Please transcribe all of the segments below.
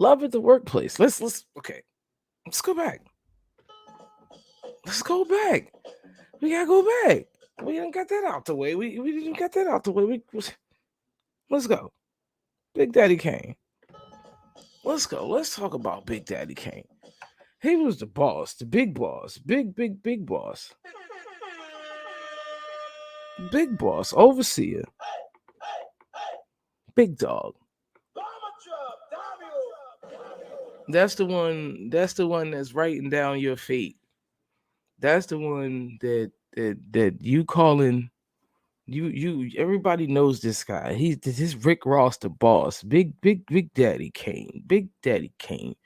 Love at the workplace. Let's okay. Let's go back. Let's go back. We gotta go back. We didn't got that out the way. We didn't got that out the way. Let's go. Big Daddy Kane. Let's go. Let's talk about Big Daddy Kane. He was the boss, the big boss, big boss, big boss, overseer, big dog. That's the one. That's the one that's writing down your fate. That's the one that you calling. You everybody knows this guy. He's this Rick Ross, the boss. Big Daddy Kane. Big Daddy Kane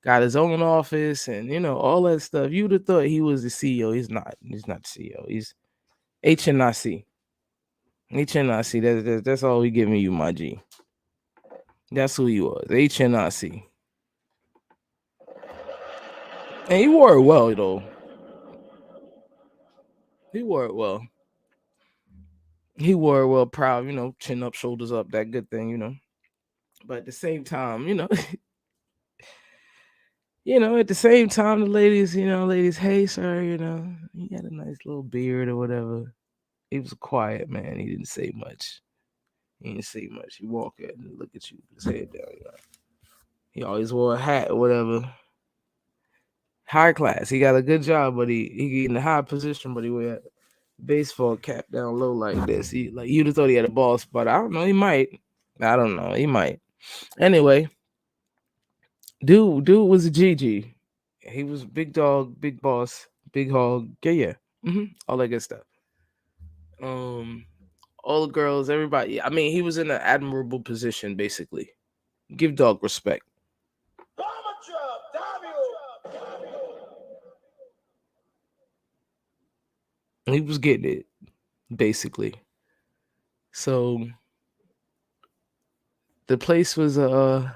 got his own office and all that stuff. You'd have thought he was the CEO. He's not. He's not the CEO. He's HNIC. HNIC. That's all we giving you, my G. That's who he was. HNIC. And he wore it well though. He wore it well. He wore it well, proud. Chin up, shoulders up. That good thing. But at the same time, at the same time, the ladies, hey, sir, he had a nice little beard or whatever. He was quiet, man. He didn't say much. He didn't say much. He walk at and look at you, his head down. He always wore a hat or whatever. High class. He got a good job, but he in a high position, but he wear a baseball cap down low like this. You'd have thought he had a ball spot. I don't know. He might. I don't know. He might. Anyway, dude was a GG. He was big dog, big boss, big hog. Yeah. All that good stuff. All the girls, everybody. I mean, he was in an admirable position, basically. Give dog respect. He was getting it, basically. So the place was a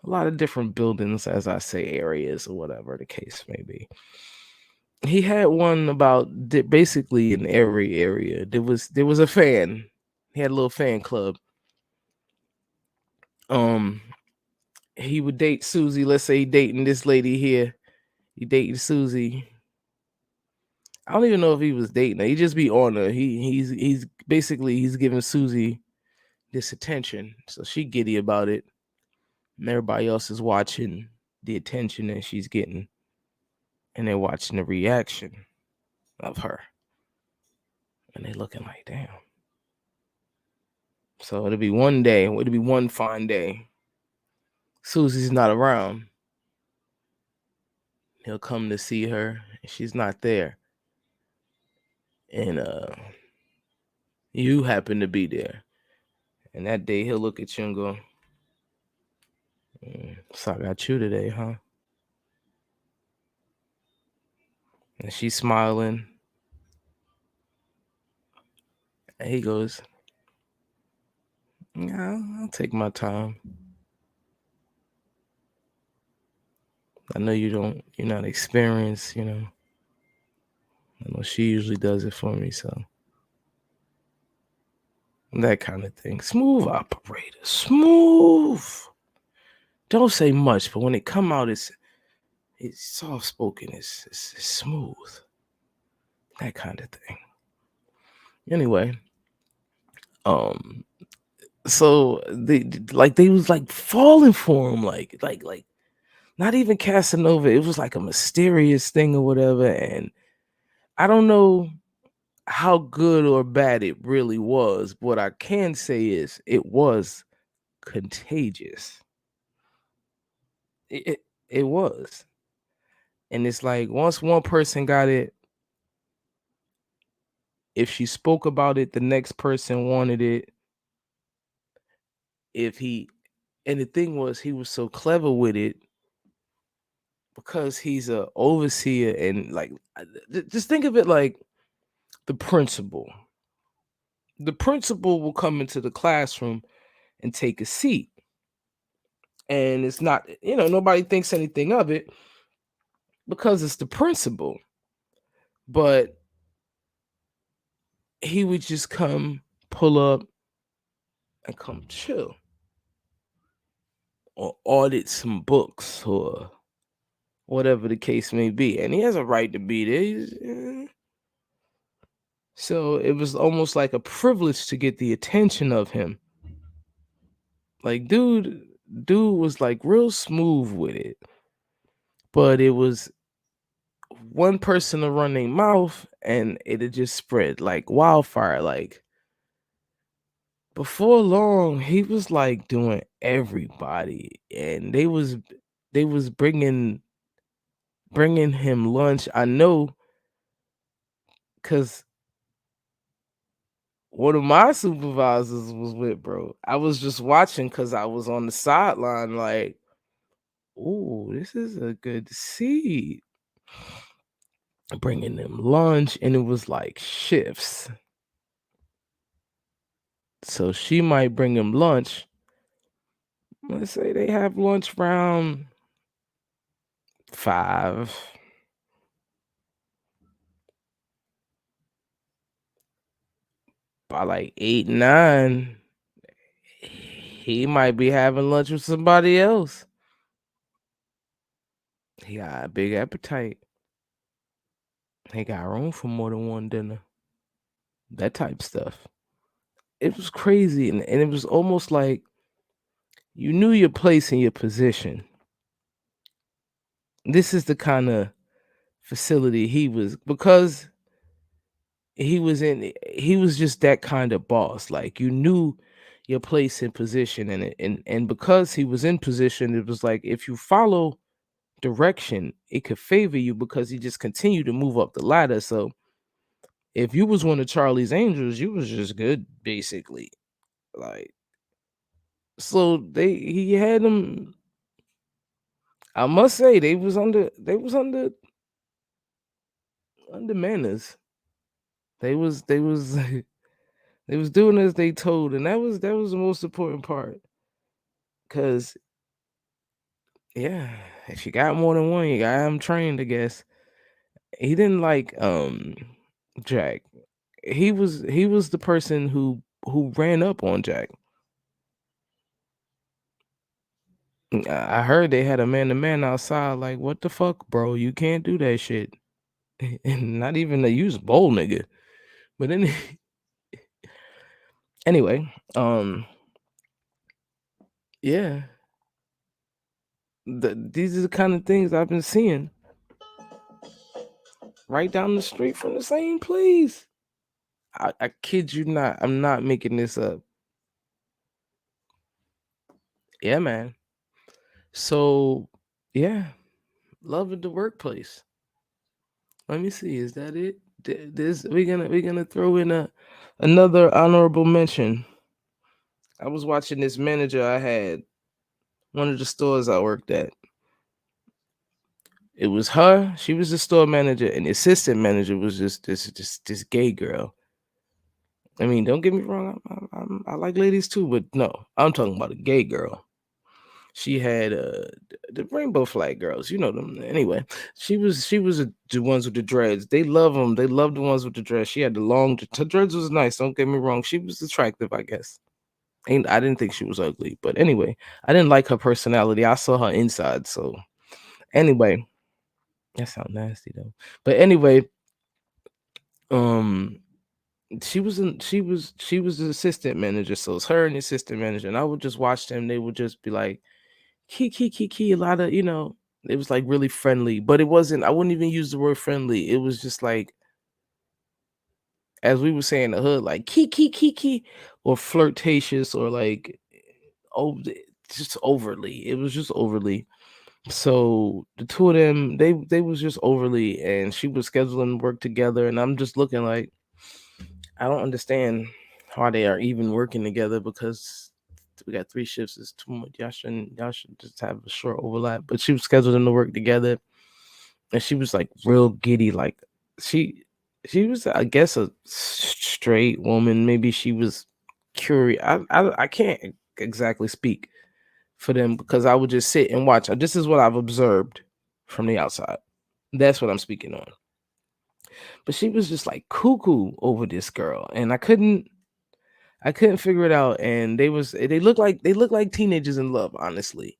lot of different buildings, as I say, areas or whatever the case may be. He had one about basically in every area. There was a fan. He had a little fan club. He would date Susie. Let's say he dating this lady here. He dating Susie. I don't even know if he was dating her. He just be on her. He's basically he's giving Susie this attention. So she giddy about it. And everybody else is watching the attention that she's getting. And they're watching the reaction of her. And they looking like, damn. So it'll be one day, it'll be one fine day. Susie's not around. He'll come to see her, and she's not there. And you happen to be there. And that day he'll look at you and go, so I got you today, huh? And she's smiling. And he goes, yeah, I'll take my time. I know you're not experienced, I know she usually does it for me, so that kind of thing. Smooth operator. Smooth. Don't say much, but when it come out, it's soft spoken. It's smooth. That kind of thing. Anyway, so they was like falling for him, like not even Casanova. It was like a mysterious thing or whatever, and I don't know how good or bad it really was. What I can say is it was contagious. It was. And it's like once one person got it, if she spoke about it, the next person wanted it. If he and the thing was he was so clever with it because he's a overseer and like just think of it like the principal. The principal will come into the classroom and take a seat. And it's not, nobody thinks anything of it because it's the principal. But he would just come, pull up, and come chill. or audit some books or whatever the case may be, and he has a right to be there. So it was almost like a privilege to get the attention of him. Like, dude was like real smooth with it, but it was one person to run their mouth, and it'd just spread like wildfire. Like before long, he was like doing everybody, and they was bringing him lunch. I know, cause one of my supervisors was with, bro. I was just watching cause I was on the sideline, like, "Ooh, this is a good seat." Bringing them lunch, and it was like shifts. So she might bring him lunch. Let's say they have lunch around 5. By like 8, 9, he might be having lunch with somebody else. He got a big appetite. He got room for more than one dinner. That type stuff. It was crazy, and it was almost like you knew your place and your position. This is the kind of facility he was, because he was just that kind of boss. Like you knew your place and position, and because he was in position, it was like if you follow direction, it could favor you because he just continued to move up the ladder. So if you was one of Charlie's Angels, you was just good, basically. Like, so he had them. I must say they was under manners. They was they was doing as they told, and that was the most important part. Cause yeah, if you got more than one, you got him trained, I guess. He didn't like Jack. He was the person who ran up on Jack. I heard they had a man to man outside. Like, what the fuck, bro? You can't do that shit. And not even to use bold nigga. But then anyway, yeah, these are the kind of things I've been seeing right down the street from the same place. I kid you not. I'm not making this up. Yeah, man. So yeah, love at the workplace. Let me see. Is that it? This we're gonna throw in another honorable mention. I was watching this manager I had, one of the stores I worked at. It was her. She was the store manager, and the assistant manager was just this gay girl. I mean, don't get me wrong. I like ladies too, but no, I'm talking about a gay girl. She had the rainbow flag girls, you know them. Anyway, she was the ones with the dreads. They love them. They love the ones with the dreads. She had the long. Her dreads was nice. Don't get me wrong. She was attractive, I guess. Ain't I didn't think she was ugly, but anyway, I didn't like her personality. I saw her inside, so anyway, that sounds nasty though. But anyway, um, she was the assistant manager, so it's her and the assistant manager, and I would just watch them. They would just be like key, a lot of, it was like really friendly, but it wasn't. I wouldn't even use the word friendly. It was just like, as we would say in the hood, like key, or flirtatious, or like, oh, just overly. It was just overly. So the two of them, they was just overly, and she was scheduling work together, and I'm just looking like, I don't understand how they are even working together, because we got 3 shifts. It's too much. Y'all should just have a short overlap. But she was scheduled them to work together, and she was like real giddy. Like she she was, I guess, a straight woman. Maybe she was curious. I can't exactly speak for them, because I would just sit and watch. This is what I've observed from the outside. That's what I'm speaking on. But she was just like cuckoo over this girl, and I couldn't figure it out. And they look like teenagers in love, honestly.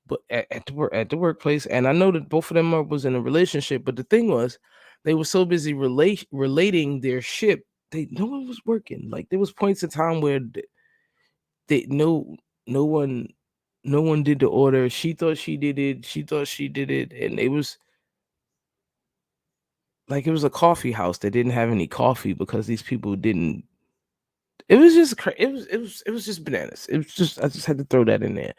but at the workplace, and I know that both of them was in a relationship. But the thing was, they were so busy relating their ship. No one was working. Like there was points in time where they no one no one did the order. She thought she did it. She thought she did it, and it was like it was a coffee house that didn't have any coffee because these people didn't. It was just it was just bananas. It was just I just had to throw that in there.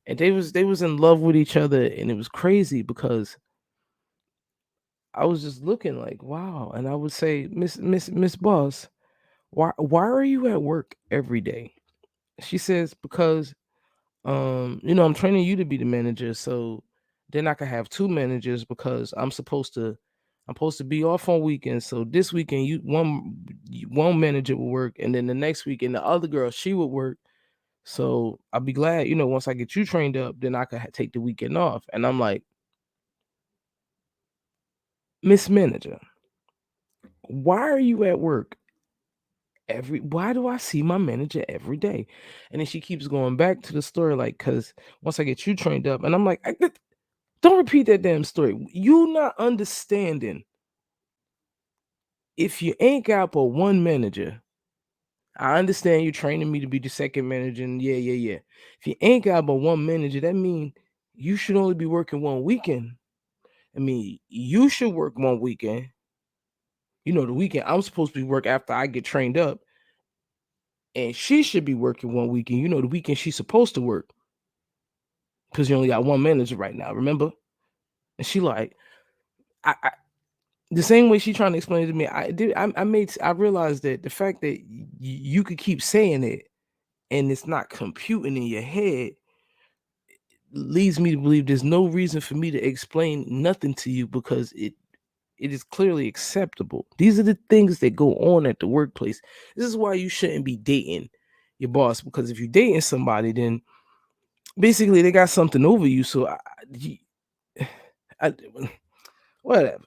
And they was in love with each other, and it was crazy because I was just looking like, wow. And I would say, Miss Boss, why are you at work every day? She says, because I'm training you to be the manager, so then I can have two managers because I'm supposed to be off on weekends. So this weekend one manager will work, and then the next weekend the other girl she would work. So I'll be glad, once I get you trained up, then I can take the weekend off. And I'm like, Miss Manager, why are you at work why do I see my manager every day? And then she keeps going back to the story, like, cause once I get you trained up, and I'm like, don't repeat that damn story. You not understanding. If you ain't got but one manager, I understand you training me to be the second manager, and yeah, yeah, yeah. If you ain't got but one manager, that mean you should only be working one weekend. I mean, you should work one weekend. The weekend I'm supposed to be work after I get trained up, and she should be working one weekend. The weekend she's supposed to work because you only got one manager right now. Remember? And she like, I the same way she trying to explain it to me. I realized that the fact that you could keep saying it and it's not computing in your head leads me to believe there's no reason for me to explain nothing to you because it is clearly acceptable. These are the things that go on at the workplace. This is why you shouldn't be dating your boss, because if you're dating somebody, then basically they got something over you. So I whatever.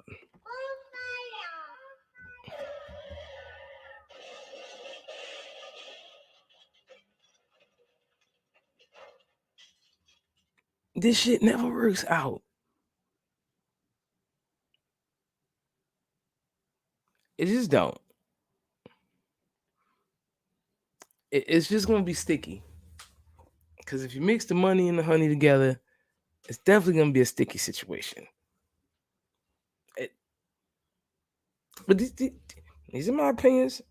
This shit never works out. It just don't. It's just gonna be sticky. Because if you mix the money and the honey together, it's definitely gonna be a sticky situation. It- but these are my opinions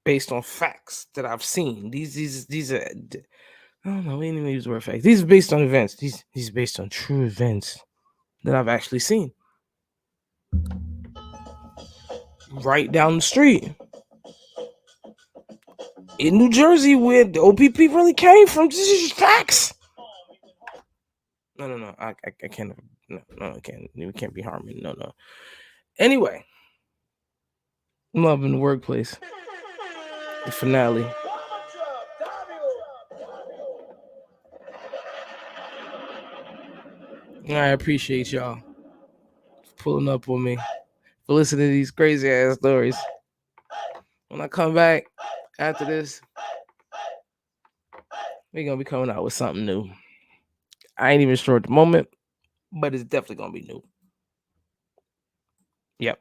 based on facts that I've seen. These are I don't know. We didn't even use the word facts. These are based on events. These are based on true events that I've actually seen. Right down the street in New Jersey, where the OPP really came from. This is facts. No. I can't. No, I can't. We can't be harming. No. Anyway, love in the workplace. The finale. I appreciate y'all for pulling up on me, for listening to these crazy ass stories. When I come back after this, we're gonna be coming out with something new. I ain't even sure at the moment, but it's definitely gonna be new. Yep.